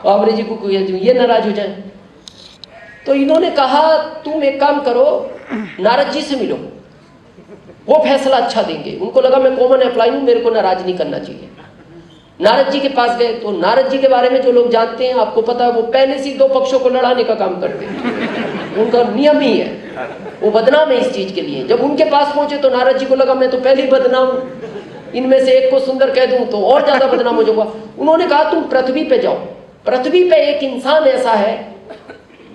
बाबरी जी को ये नाराज हो जाए। तो इन्होंने कहा तुम एक काम करो, नारद जी से मिलो, वो फैसला अच्छा देंगे। उनको लगा मैं कॉमन एम्प्लॉय हूं, मेरे को नाराज नहीं करना चाहिए। नारद जी के पास गए तो नारद जी के बारे में जो लोग जानते हैं, आपको पता है, वो पहले से दो पक्षों को लड़ाने का काम करते हैं, उनका नियम ही है, वो बदनाम है इस चीज के लिए। जब उनके पास पहुंचे तो नारद जी को लगा मैं तो पहले ही बदनाम हूं, इनमें से एक को सुंदर कह दूं तो और ज्यादा बदनाम हो जाऊंगा। उन्होंने कहा तुम पृथ्वी पे जाओ, पृथ्वी पे एक इंसान ऐसा है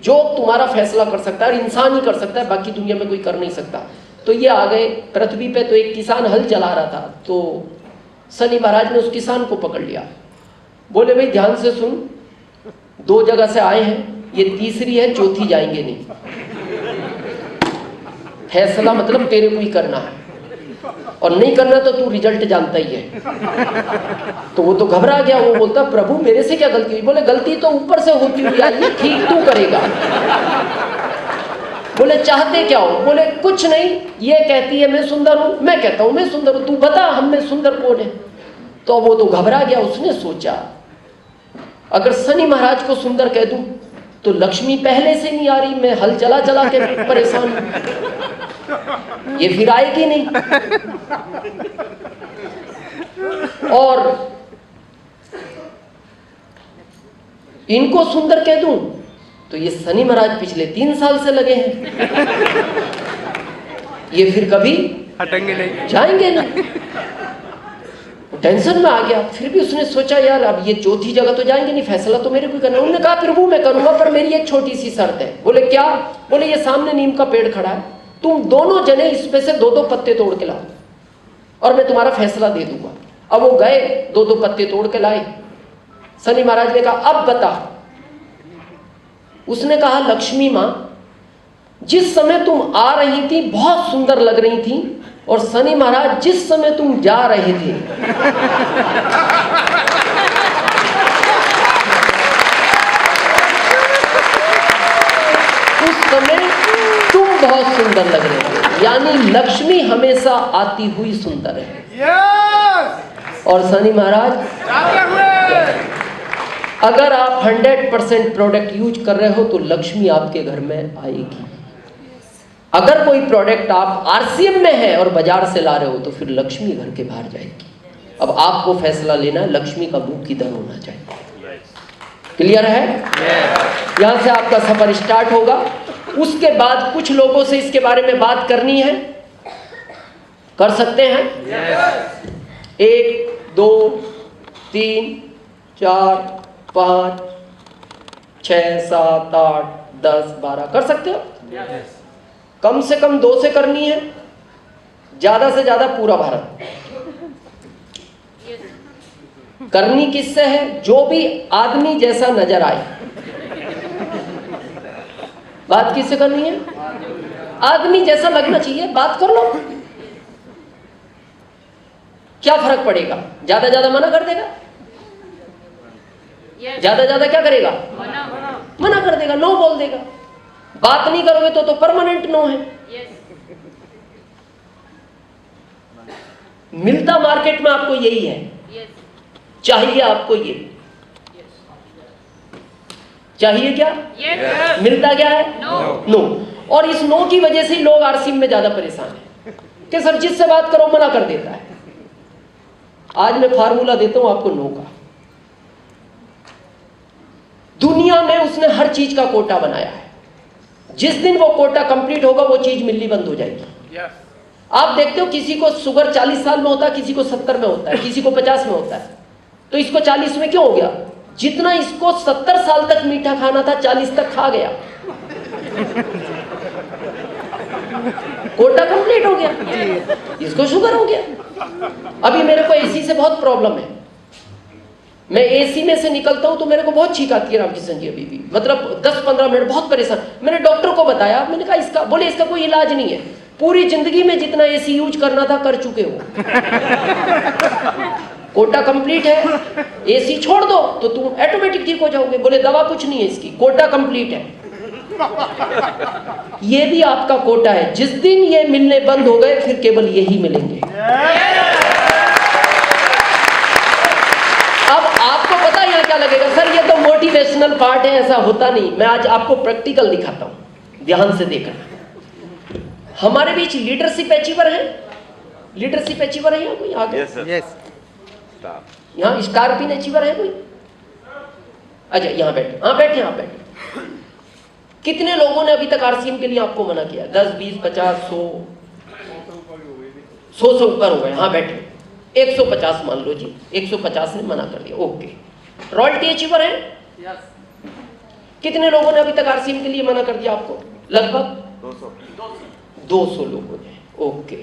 जो तुम्हारा फैसला कर सकता है, और इंसान ही कर सकता है, बाकी दुनिया में कोई कर नहीं सकता। तो ये आ गए पृथ्वी पे। तो एक किसान हल चला रहा था, तो शनि महाराज ने उस किसान को पकड़ लिया। बोले भाई ध्यान से सुन, दो जगह से आए हैं, ये तीसरी है, चौथी जाएंगे नहीं, फैसला मतलब तेरे को ही करना है, और नहीं करना तो तू रिजल्ट जानता ही है। तो वो तो घबरा गया, वो बोलता प्रभु मेरे से क्या गलती हुई? बोले गलती तो ऊपर से होती हुई आई है, ठीक तू करेगा। बोले चाहते क्या हो? बोले कुछ नहीं, ये कहती है मैं सुंदर हूं, मैं कहता हूं मैं सुंदर हूं, तू बता हम में सुंदर कौन है? तो वो तो घबरा गया। उसने सोचा अगर शनि महाराज को सुंदर कह दूं तो लक्ष्मी पहले से नहीं आ रही, मैं हल चला चला के परेशान हूं, ये फिर आएगी नहीं। और इनको सुंदर कह दूं तो ये शनि महाराज पिछले 3 साल से लगे हैं, ये फिर कभी हटेंगे नहीं, जाएंगे नहीं। टेंशन में आ गया। फिर भी उसने सोचा यार अब ये चौथी जगह तो जाएंगे नहीं, फैसला तो मेरे को करना। उन्होंने कहा प्रभु मैं करूंगा, पर मेरी एक छोटी सी शर्त है। बोले क्या? बोले ये सामने नीम का पेड़ खड़ा है, तुम दोनों जने इसमें से 2-2 पत्ते तोड़ के लाओ और मैं तुम्हारा फैसला दे दूंगा। अब वो गए, 2-2 पत्ते तोड़ के लाए। शनि महाराज ने कहा अब बता। उसने कहा लक्ष्मी मां, जिस समय तुम आ रही थी बहुत सुंदर लग रही थी, और शनि महाराज जिस समय तुम जा रहे थे उस समय तुम बहुत सुंदर लग रहे थे। यानी लक्ष्मी हमेशा आती हुई सुंदर है। और शनि महाराज अगर आप 100% प्रोडक्ट यूज कर रहे हो तो लक्ष्मी आपके घर में आएगी। अगर कोई प्रोडक्ट आप आरसीएम में है और बाजार से ला रहे हो तो फिर लक्ष्मी घर के बाहर जाएगी। अब आपको फैसला लेना है, लक्ष्मी का मुंह किधर होना चाहिए। क्लियर है? यहां से आपका सफर स्टार्ट होगा। उसके बाद कुछ लोगों से इसके बारे में बात करनी है, कर सकते हैं? 1 2 3 4 5 6 7 8 10 12 कर सकते हो? कम से कम 2 से करनी है, ज्यादा से ज्यादा पूरा भारत। करनी किससे है? जो भी आदमी जैसा नजर आए। बात किससे करनी है? आदमी जैसा लगना चाहिए, बात कर लो। क्या फर्क पड़ेगा? ज्यादा ज्यादा मना कर देगा, ज्यादा ज्यादा क्या करेगा? मना कर देगा, नो बोल देगा। बात नहीं करोगे तो परमानेंट नो है। मिलता मार्केट में आपको यही है। चाहिए आपको ये, चाहिए क्या? मिलता क्या है? नो। और इस नो की वजह से ही लोग आरसीएम में ज्यादा परेशान हैं कि सर जिससे बात करो मना कर देता है। आज मैं फार्मूला देता हूं आपको नो का। दुनिया में उसने हर चीज का कोटा बनाया है। जिस दिन वो कोटा कंप्लीट होगा वो चीज मिलनी बंद हो जाएगी। आप देखते हो किसी को शुगर 40 साल में होता है, किसी को 70 में होता है, किसी को 50 में होता है। तो इसको 40 में क्यों हो गया? जितना इसको 70 साल तक मीठा खाना था 40 तक खा गया, कोटा कंप्लीट हो गया, इसको शुगर हो गया। अभी मेरे को एसी से बहुत प्रॉब्लम है। मैं एसी में से निकलता हूं तो मेरे को बहुत छींक आती है रामकिशन जी, अभी भी मतलब 10-15 मिनट बहुत परेशान। मैंने डॉक्टर को बताया, मैंने कहा इसका, बोले इसका कोई इलाज नहीं है, पूरी जिंदगी में जितना एसी यूज करना था कर चुके हो, कोटा कंप्लीट है, एसी छोड़ दो तो तुम ऑटोमेटिक ठीक हो जाओगे। बोले दवा कुछ नहीं है इसकी, कोटा कंप्लीट है। ये भी आपका कोटा है। जिस दिन ये मिलने बंद हो गए फिर केवल यही मिलेंगे। अब आपको पता है यहाँ क्या लगेगा, सर ये तो मोटिवेशनल पार्ट है, ऐसा होता नहीं। मैं आज आपको प्रैक्टिकल दिखाता हूँ, ध्यान से देखना। हमारे बीच लीडरशिप अचीवर है, लीडरशिप अचीवर है यहाँ कोई आगे? यस। यहाँ स्टार पिन अचीवर है कोई? अच्छा यहाँ बैठे, हाँ बैठे, हाँ बैठे। कितने लोगों ने अभी तक आरसीएम के लिए आपको मना किया? 10, 20, 50, 100 से ऊपर हो गए। हाँ बैठे। 150 मान लो जी, 150 ने मना कर दिया, ओके। रॉयल्टी अचीवर है? कितने लोगों ने अभी तक आरसीएम के लिए मना कर दिया आपको? लगभग 200 लोगों ने, ओके।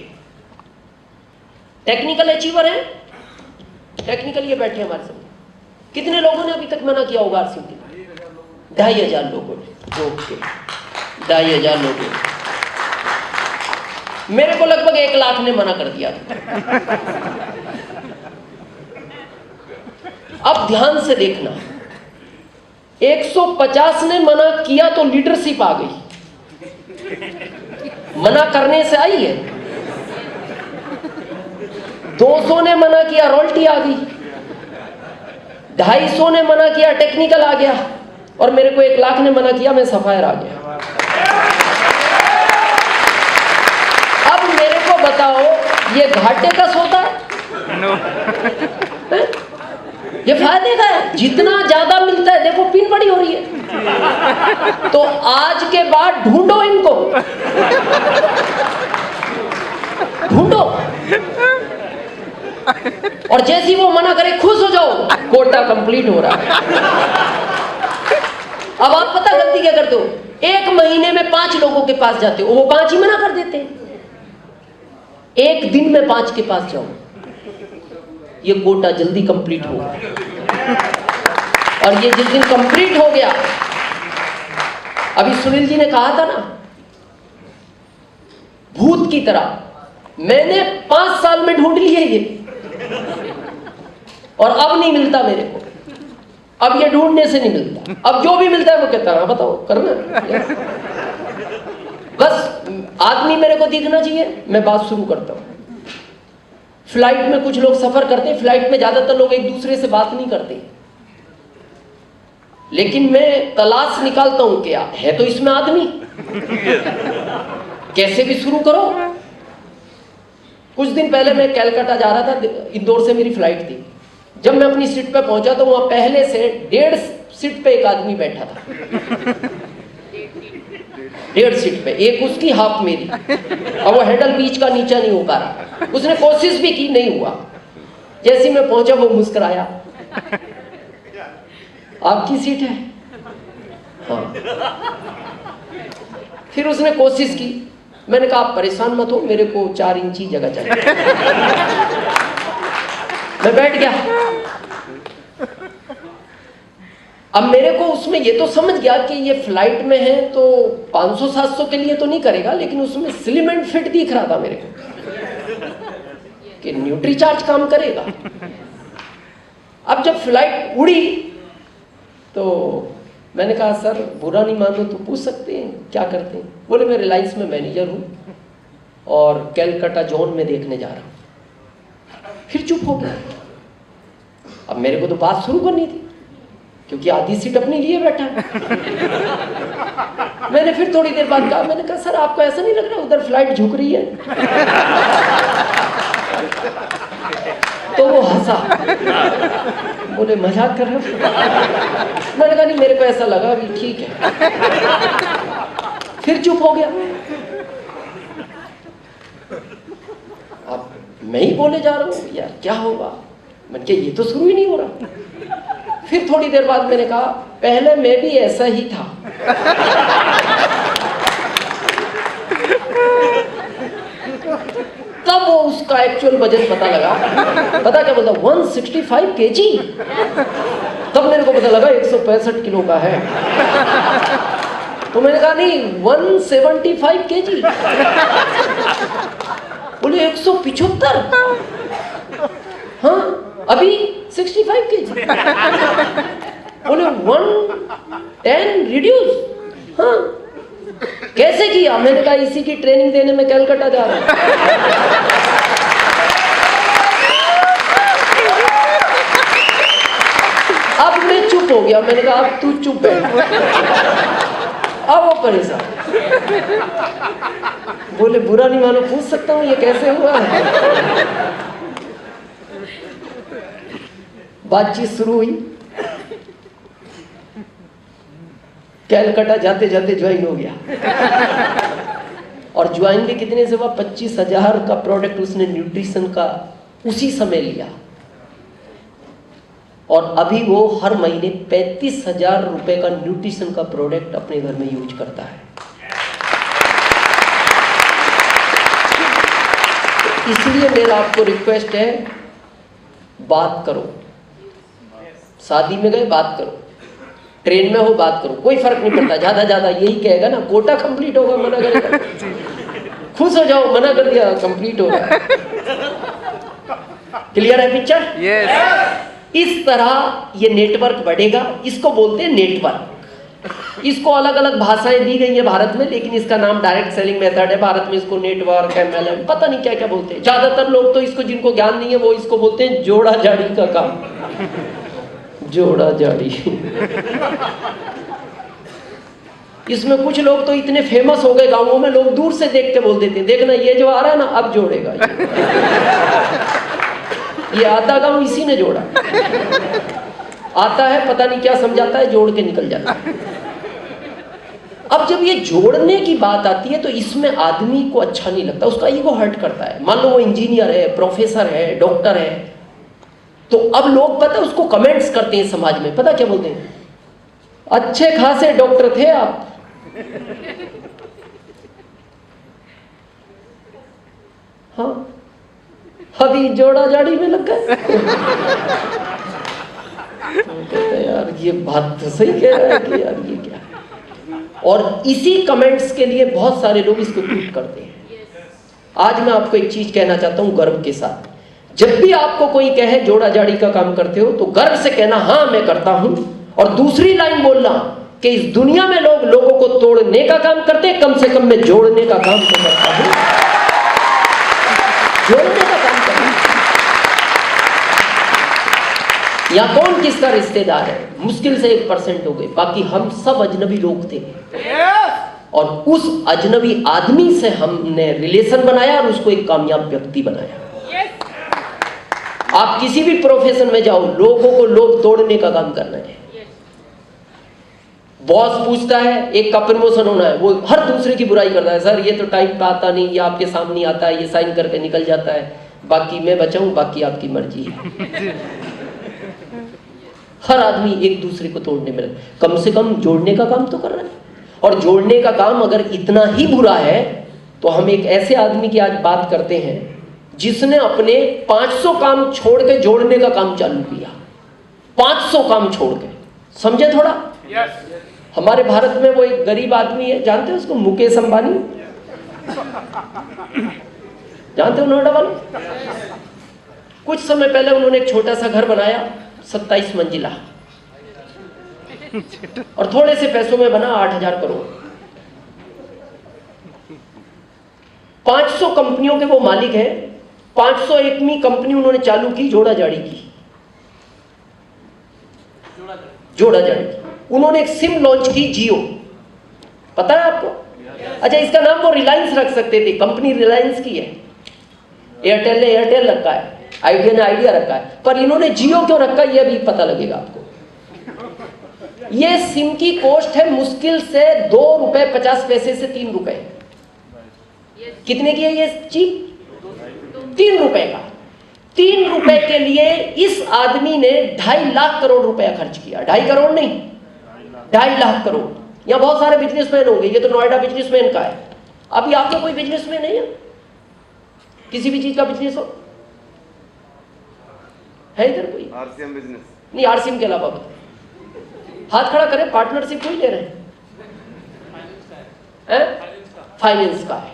टेक्निकल अचीवर है? टेक्निकल ये बैठे हमारे सामने। कितने लोगों ने अभी तक मना किया होगा आरसीएम के लिए? 2500 लोगों ने, ओके। 2500 लोगों ने। मेरे को लगभग 1 लाख ने मना कर दिया था। अब ध्यान से देखना, 150 ने मना किया तो लीडरशिप आ गई, मना करने से आई है। 200 ने मना किया, रॉयल्टी आ गई। 250 ने मना किया, टेक्निकल आ गया। और मेरे को 1 लाख ने मना किया, मैं सफायर आ गया। अब मेरे को बताओ, ये घाटे का सौदा है? ये फायदे का है। जितना ज्यादा मिलता है, देखो पिन बड़ी हो रही है, तो आज के बाद ढूंढो इनको, ढूंढो। और जैसी वो मना करे खुश हो जाओ, कोटा कंप्लीट हो रहा है। अब आप पता गलती क्या करते हो, 1 महीने में 5 लोगों के पास जाते हो, वो 5 ही मना कर देते हैं। 1 दिन में 5 के पास जाओ, ये कोटा जल्दी कंप्लीट होगा। और ये जिस दिन कंप्लीट हो गया, अभी सुनील जी ने कहा था ना, भूत की तरह मैंने 5 साल में ढूंढ लिए ये, और अब नहीं मिलता मेरे को। अब ये ढूंढने से नहीं मिलता, अब जो भी मिलता है वो कहता है बताओ करना। बस आदमी मेरे को दिखना चाहिए, मैं बात शुरू करता हूं। फ्लाइट में कुछ लोग सफर करते हैं, फ्लाइट में ज्यादातर लोग एक दूसरे से बात नहीं करते, लेकिन मैं तलाश निकालता हूं क्या है तो इसमें आदमी, कैसे भी शुरू करो। कुछ दिन पहले मैं कलकत्ता जा रहा था, इंदौर से मेरी फ्लाइट थी। जब मैं अपनी सीट पे पहुंचा तो वहां पहले से 1.5 सीट पे एक आदमी बैठा था, 1.5 सीट पे, एक उसकी हाफ मेरी, और वो हैंडल बीच का नीचा नहीं हो पा रहा। उसने कोशिश भी की, नहीं हुआ। जैसे मैं पहुंचा वो मुस्कुराया, आपकी सीट है? हाँ। फिर उसने कोशिश की, मैंने कहा आप परेशान मत हो, मेरे को 4 इंची जगह चाहिए। मैं बैठ गया। अब मेरे को उसमें ये तो समझ गया कि ये फ्लाइट में है तो 500-700 के लिए तो नहीं करेगा, लेकिन उसमें स्लिम एंड फिट दिख रहा था मेरे को कि न्यूट्री चार्ज काम करेगा। अब जब फ्लाइट उड़ी तो मैंने कहा सर बुरा नहीं मानो तो पूछ सकते हैं क्या करते हैं? बोले मैं रिलायंस में मैनेजर हूँ और कलकत्ता जोन में देखने जा रहा हूँ। फिर चुप हो गया। अब मेरे को तो बात शुरू करनी थी क्योंकि आधी सीट अपने लिए बैठा है। मैंने फिर थोड़ी देर बाद कहा, मैंने कहा सर आपको ऐसा नहीं लग रहा उधर फ्लाइट झुक रही है? तो वो हंसा, बोले मजाक कर रहे हो? मैंने कहा नहीं मेरे को ऐसा लगा कि ठीक है। फिर चुप हो गया। अब मैं ही बोले जा रहा हूँ यार क्या होगा, मैंने कहा ये तो शुरू ही नहीं हो रहा। फिर थोड़ी देर बाद मैंने कहा पहले मैं भी ऐसा ही था। तब वो उसका एक्चुअल वजन पता लगा। पता क्या बोलता, 165 kg। तब मेरे को पता लगा 165 किलो का है। तो मैंने कहा नहीं 175 kg। बोले 175। हाँ अभी 65 kg। बोले 110 रिड्यूस। हाँ कैसे किया? मैंने कहा इसी की ट्रेनिंग देने में कलकत्ता जा रहा हूं। अब मैं चुप हो गया, मैंने कहा अब तू चुप है। अब वो परेशान, बोले बुरा नहीं मानो, पूछ सकता हूँ ये कैसे हुआ है। बातचीत शुरू हुई, कैलकाटा जाते जाते ज्वाइन हो गया। और ज्वाइन भी कितने से हुआ, 25,000 का प्रोडक्ट उसने न्यूट्रिशन का उसी समय लिया। और अभी वो हर महीने 35,000 रुपए का न्यूट्रिशन का प्रोडक्ट अपने घर में यूज करता है। इसलिए मेरा आपको रिक्वेस्ट है, बात करो। शादी में गए बात करो, ट्रेन में हो बात करो, कोई फर्क नहीं पड़ता। ज्यादा ज्यादा यही कहेगा ना, कोटा कंप्लीट होगा, मना करेगा, खुश हो जाओ, मना कर दिया, कंप्लीट होगा। क्लियर है पिक्चर? यस। इस तरह ये नेटवर्क बढ़ेगा। इसको बोलते हैं नेटवर्क। इसको अलग अलग भाषाएं दी गई है भारत में, लेकिन इसका नाम डायरेक्ट सेलिंग मेथड है। भारत में इसको नेटवर्क, MLM, पता नहीं क्या क्या बोलते हैं। ज्यादातर लोग तो इसको, जिनको ज्ञान नहीं है, वो इसको बोलते हैं जोड़ा जाड़ी का काम। जोड़ा जाड़ी। इसमें कुछ लोग तो इतने फेमस हो गए गांवों में, लोग दूर से देख के बोल देते हैं, देखना ये जो आ रहा है ना, अब जोड़ेगा ये आधा गांव इसी ने जोड़ा। आता है, पता नहीं क्या समझाता है, जोड़ के निकल जाता है। अब जब ये जोड़ने की बात आती है तो इसमें आदमी को अच्छा नहीं लगता, उसका ईगो हर्ट करता है। मान लो वो इंजीनियर है, प्रोफेसर है, डॉक्टर है, तो अब लोग पता है उसको कमेंट्स करते हैं समाज में, पता क्या बोलते हैं, अच्छे खासे डॉक्टर थे आप। हाँ, अभी जोड़ा जाड़ी में लग गए। कहते हैं यार ये बात तो सही कह रहा है कि यार ये क्या है। और इसी कमेंट्स के लिए बहुत सारे लोग इसको ट्वीट करते हैं। आज मैं आपको एक चीज कहना चाहता हूं गर्व के साथ, जब भी आपको कोई कहे जोड़ा जाड़ी का काम करते हो तो गर्व से कहना हाँ मैं करता हूं, और दूसरी लाइन बोलना कि इस दुनिया में लोग लोगों को तोड़ने का काम करते हैं, कम से कम मैं जोड़ने का काम तो करता हूं। जोड़ने का काम करता हूं। या कौन किसका रिश्तेदार है, मुश्किल से 1% हो गए, बाकी हम सब अजनबी लोग थे। और उस अजनबी आदमी से हमने रिलेशन बनाया और उसको एक कामयाब व्यक्ति बनाया। आप किसी भी प्रोफेशन में जाओ, लोगों को लोग तोड़ने का काम करना है। बॉस पूछता है, एक का प्रमोशन होना है, वो हर दूसरे की बुराई करता है, सर ये तो टाइम पे आता नहीं, ये आपके सामने आता है, ये साइन करके निकल जाता है, बाकी मैं बचाऊं, बाकी आपकी मर्जी है। हर आदमी एक दूसरे को तोड़ने में, कम से कम जोड़ने का काम तो कर रहा है। और जोड़ने का काम अगर इतना ही बुरा है तो हम एक ऐसे आदमी की आज बात करते हैं जिसने अपने 500 काम छोड़ के जोड़ने का काम चालू किया। 500 काम छोड़ के, समझे थोड़ा? हमारे भारत में वो एक गरीब आदमी है, जानते हो उसको, मुकेश अंबानी, जानते हो नोएडा वाले? कुछ समय पहले उन्होंने एक छोटा सा घर बनाया, 27 मंजिला, और थोड़े से पैसों में बना 8,000 करोड़। 500 कंपनियों के वो मालिक है। 501वीं कंपनी उन्होंने चालू की जोड़ा जाड़ी की। जोड़ा जाड़ी की उन्होंने एक सिम लॉन्च की, जियो, पता है आपको? अच्छा, इसका नाम वो रिलायंस रख सकते थे, कंपनी रिलायंस की है। एयरटेल ने एयरटेल रखा है, आइडिया ने आइडिया रखा है, पर इन्होंने जियो क्यों रखा ये अभी पता लगेगा आपको। ये सिम की कॉस्ट है मुश्किल से 2 रुपए 50 पैसे से 3 रुपए। कितने की है ये चीप? 3 रुपए का। 3 रुपए के लिए इस आदमी ने 2.5 लाख करोड़ रुपया खर्च किया। 2.5 करोड़ नहीं, 2.5 लाख करोड़। यहाँ बहुत सारे बिजनेसमैन होंगे, ये तो नोएडा बिजनेसमैन का है। अभी आप लोग कोई बिजनेसमैन नहीं है? किसी भी चीज का बिजनेस हो है इधर कोई? आरसीएम बिजनेस नहीं, आरसीएम के अलावा बताए, हाथ खड़ा करें। पार्टनरशिप कोई ले रहे हैं? फाइनेंस का है,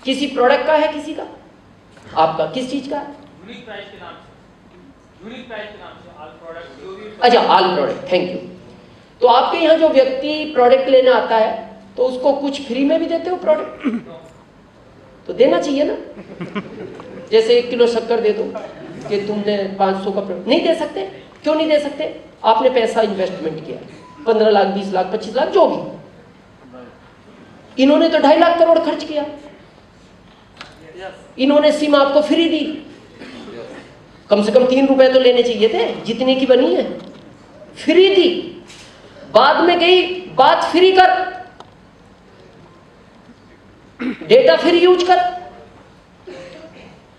किसी प्रोडक्ट का है, किसी का? आपका किस चीज का है? यूनिक प्राइस के नाम से ऑल प्रोडक्ट। अच्छा, ऑल प्रोडक्ट, थैंक यू। तो आपके यहाँ जो व्यक्ति प्रोडक्ट लेने आता है तो उसको कुछ फ्री में भी देते हो प्रोडक्ट? तो देना चाहिए ना। जैसे 1 किलो शक्कर दे दो कि तुमने 500 का प्रोडक्ट, नहीं दे सकते। क्यों नहीं दे सकते? आपने पैसा इन्वेस्टमेंट किया 15 लाख, 20 लाख, 25 लाख, जो भी। इन्होंने तो 2.5 लाख करोड़ खर्च किया। इन्होंने सिम आपको फ्री दी, कम से कम 3 रुपए तो लेने चाहिए थे, जितने की बनी है फ्री दी। बाद में गई बात फ्री कर, डेटा फ्री यूज कर,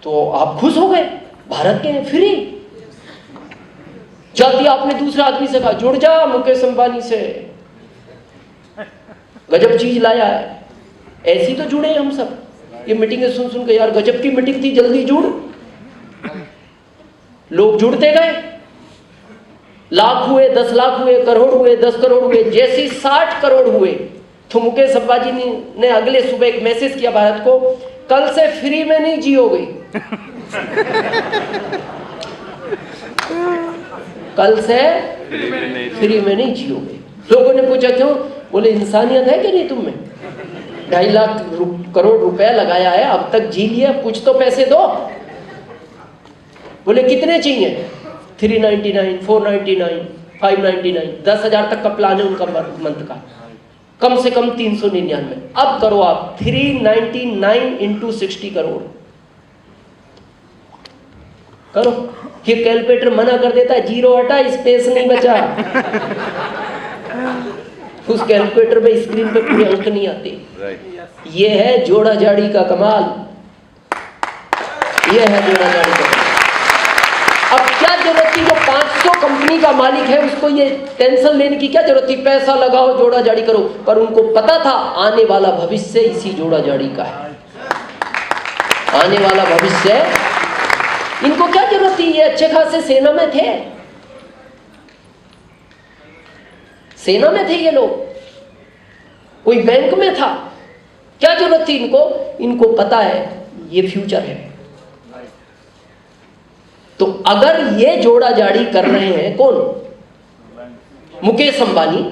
तो आप खुश हो गए, भारत के फ्री। जाती आपने दूसरे आदमी से कहा जुड़ जा मुकेश अंबानी से, गजब चीज लाया है, ऐसी तो जुड़े हम सब। ये मीटिंगें सुन सुन के यार गजब की मीटिंग थी, जल्दी जुड़। लोग जुड़ते गए, लाख हुए, 10 लाख हुए, करोड़ हुए, 10 करोड़ हुए। जैसे 60 करोड़ हुए तो मुकेश अंबानी ने अगले सुबह एक मैसेज किया भारत को, कल से फ्री में नहीं जियोगे। कल से फ्री में नहीं जियोगे। लोगों ने पूछा क्यों? बोले इंसानियत है कि नहीं तुम में? 2.5 लाख करोड़ रुपया लगाया है, अब तक जी लिया, कुछ तो पैसे दो। बोले कितने चाहिए? 399, 499, 599, 10,000 तक का प्लान है उनका मंथ का, कम से कम 399। अब करो आप 399 इंटू 60 करोड़ करो। ये कैलकुलेटर मना कर देता है, जीरो हटा, स्पेस नहीं बचा। उस कैलकुलेटर में स्क्रीन पे पूरे अंक नहीं आते। ये है जोड़ा जाड़ी का कमाल, ये है जोड़ा जाड़ी का कमाल। अब क्या जरूरत थी? जो 500 कंपनी का मालिक है उसको ये टेंशन लेने की क्या जरूरत थी? पैसा लगाओ, जोड़ा जाड़ी करो। पर उनको पता था आने वाला भविष्य इसी जोड़ा जाड़ी का है, आने वाला भविष्य। इनको क्या जरूरत थी? ये अच्छे खासे सेना में थे, सेना में थे ये लोग, कोई बैंक में था, क्या जरूरत थी इनको? इनको पता है ये फ्यूचर है। तो अगर ये जोड़ा जाड़ी कर रहे हैं कौन? मुकेश अंबानी,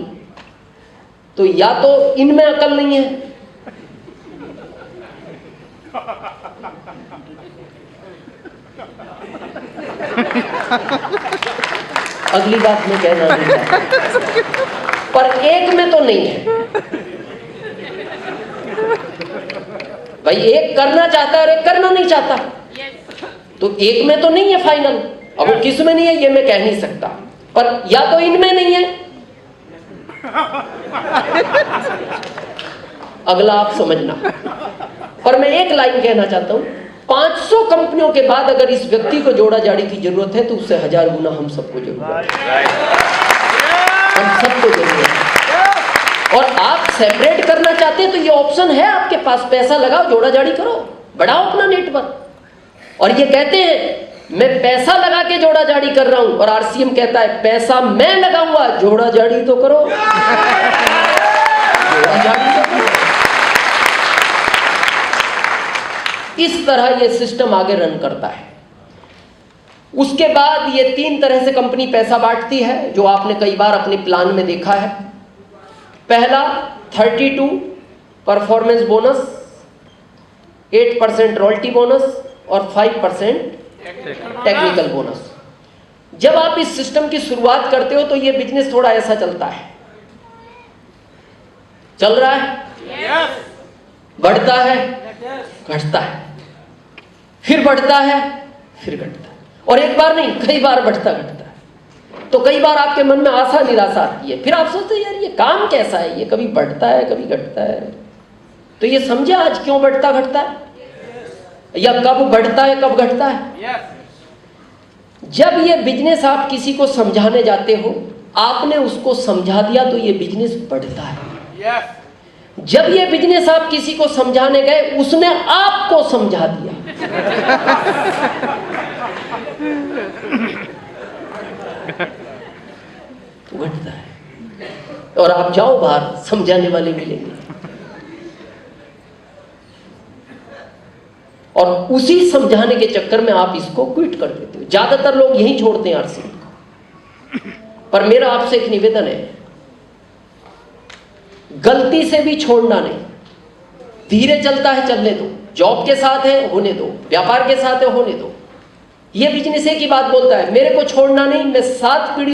तो या तो इनमें अकल नहीं है, अगली बात मैं कहना नहीं चाहता, पर एक में तो नहीं है भाई। एक करना चाहता है और एक करना नहीं चाहता, तो एक में तो नहीं है फाइनल। अब वो किस में नहीं है ये मैं कह नहीं सकता, पर या तो इनमें नहीं है, अगला आप समझना। पर मैं एक लाइन कहना चाहता हूं, 500 कंपनियों के बाद अगर इस व्यक्ति को जोड़ा जाड़ी की जरूरत है तो उससे 1000 गुना हम सबको जरूरत है, हम सबको जरूरत है। और आप सेपरेट करना चाहते हैं तो ये ऑप्शन है आपके पास, पैसा लगाओ, जोड़ा जाड़ी करो, बढ़ाओ अपना नेटवर्क। और ये कहते हैं मैं पैसा लगा के जोड़ा जाड़ी कर रहा हूं, और आरसीएम कहता है पैसा मैं लगाऊंगा, जोड़ा जाड़ी तो करो, जोड़ा जाड़ी तो करो। इस तरह ये सिस्टम आगे रन करता है। उसके बाद ये 3 तरह से कंपनी पैसा बांटती है, जो आपने कई बार अपने प्लान में देखा है। पहला 32 परफॉर्मेंस बोनस, 8% रॉयल्टी बोनस और 5% टेक्निकल बोनस। जब आप इस सिस्टम की शुरुआत करते हो तो ये बिजनेस थोड़ा ऐसा चलता है, चल रहा है, बढ़ता है, घटता है, फिर बढ़ता है, फिर घटता है, और एक बार नहीं कई बार बढ़ता घटता है। तो कई बार आपके मन में आशा निराशा आती है, फिर आप सोचते हैं यार ये काम कैसा है, ये कभी बढ़ता है कभी घटता है। तो ये समझे आज क्यों बढ़ता घटता है, या कब बढ़ता है कब घटता है। जब ये बिजनेस आप किसी को समझाने जाते हो, आपने उसको समझा दिया तो ये बिजनेस बढ़ता है। जब ये बिजनेस आप किसी को समझाने गए, उसने आपको समझा दिया तो घटता है। और आप जाओ बाहर, समझाने वाले मिलेंगे, और उसी समझाने के चक्कर में आप इसको क्विट कर देते हो। ज्यादातर लोग यही छोड़ते हैं आरसीएम को। पर मेरा आपसे एक निवेदन है, गलती से भी छोड़ना नहीं, धीरे चलता है चलने दो, जॉब के साथ है होने दो, व्यापार के साथ है होने दो, ये बिजनेस की बात बोलता है, मेरे को छोड़ना नहीं, मैं 7 पीढ़ी